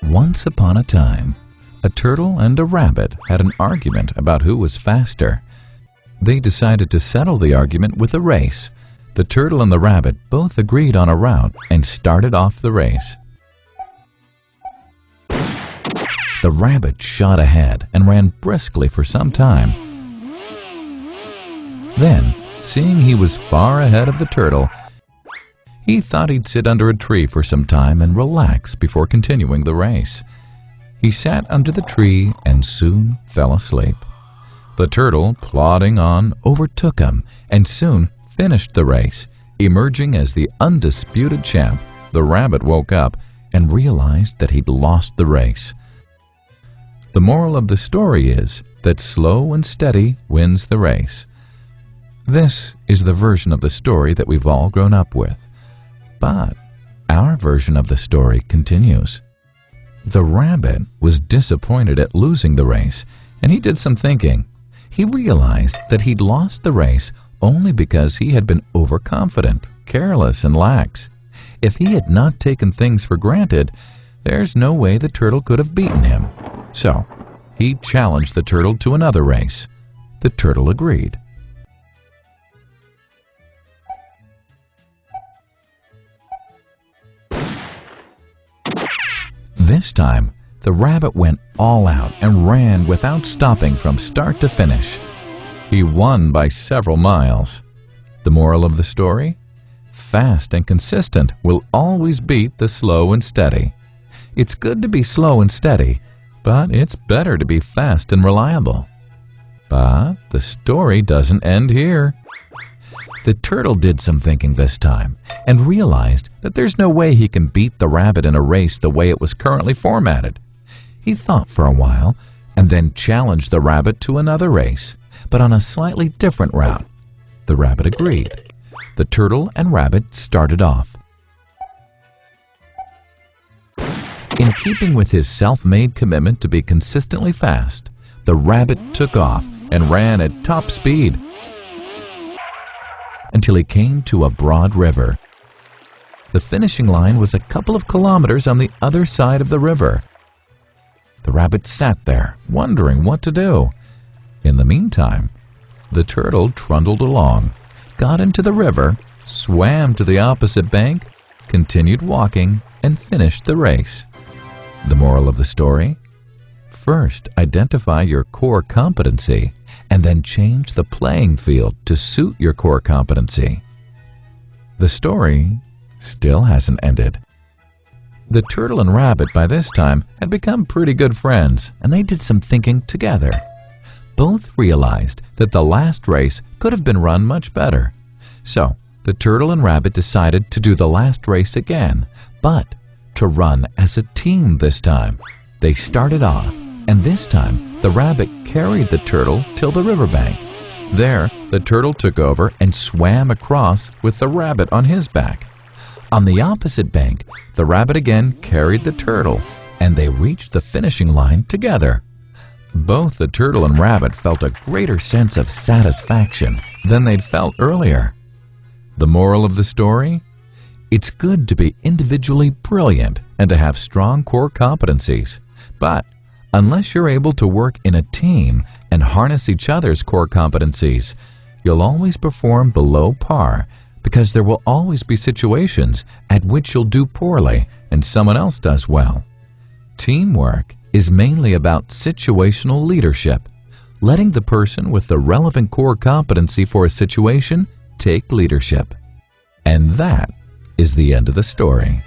Once upon a time, a turtle and a rabbit had an argument about who was faster. They decided to settle the argument with a race. The turtle and the rabbit both agreed on a route and started off the race. The rabbit shot ahead and ran briskly for some time. Then, seeing he was far ahead of the turtle, he thought he'd sit under a tree for some time and relax before continuing the race. He sat under the tree and soon fell asleep. The turtle, plodding on, overtook him and soon finished the race. Emerging as the undisputed champ, the rabbit woke up and realized that he'd lost the race. The moral of the story is that slow and steady wins the race. This is the version of the story that we've all grown up with. But our version of the story continues. The rabbit was disappointed at losing the race, and he did some thinking. He realized that he'd lost the race only because he had been overconfident, careless, and lax. If he had not taken things for granted, there's no way the turtle could have beaten him. So, he challenged the turtle to another race. The turtle agreed. This time, the rabbit went all out and ran without stopping from start to finish. He won by several miles. The moral of the story? Fast and consistent will always beat the slow and steady. It's good to be slow and steady, but it's better to be fast and reliable. But the story doesn't end here. The turtle did some thinking this time and realized that there's no way he can beat the rabbit in a race the way it was currently formatted. He thought for a while and then challenged the rabbit to another race, but on a slightly different route. The rabbit agreed. The turtle and rabbit started off. In keeping with his self-made commitment to be consistently fast, the rabbit took off and ran at top speed until he came to a broad river. The finishing line was a couple of kilometers on the other side of the river. The rabbit sat there, wondering what to do. In the meantime, the turtle trundled along, got into the river, swam to the opposite bank, continued walking, and finished the race. The moral of the story? First, identify your core competency, and then change the playing field to suit your core competency. The story still hasn't ended. The turtle and rabbit by this time had become pretty good friends, and they did some thinking together. Both realized that the last race could have been run much better. So, the turtle and rabbit decided to do the last race again, but to run as a team this time. They started off, and this time the rabbit carried the turtle till the riverbank. There, the turtle took over and swam across with the rabbit on his back. On the opposite bank, the rabbit again carried the turtle, and they reached the finishing line together. Both the turtle and rabbit felt a greater sense of satisfaction than they'd felt earlier. The moral of the story? It's good to be individually brilliant and to have strong core competencies, but unless you're able to work in a team and harness each other's core competencies, you'll always perform below par, because there will always be situations at which you'll do poorly and someone else does well. Teamwork is mainly about situational leadership, letting the person with the relevant core competency for a situation take leadership. And that is the end of the story.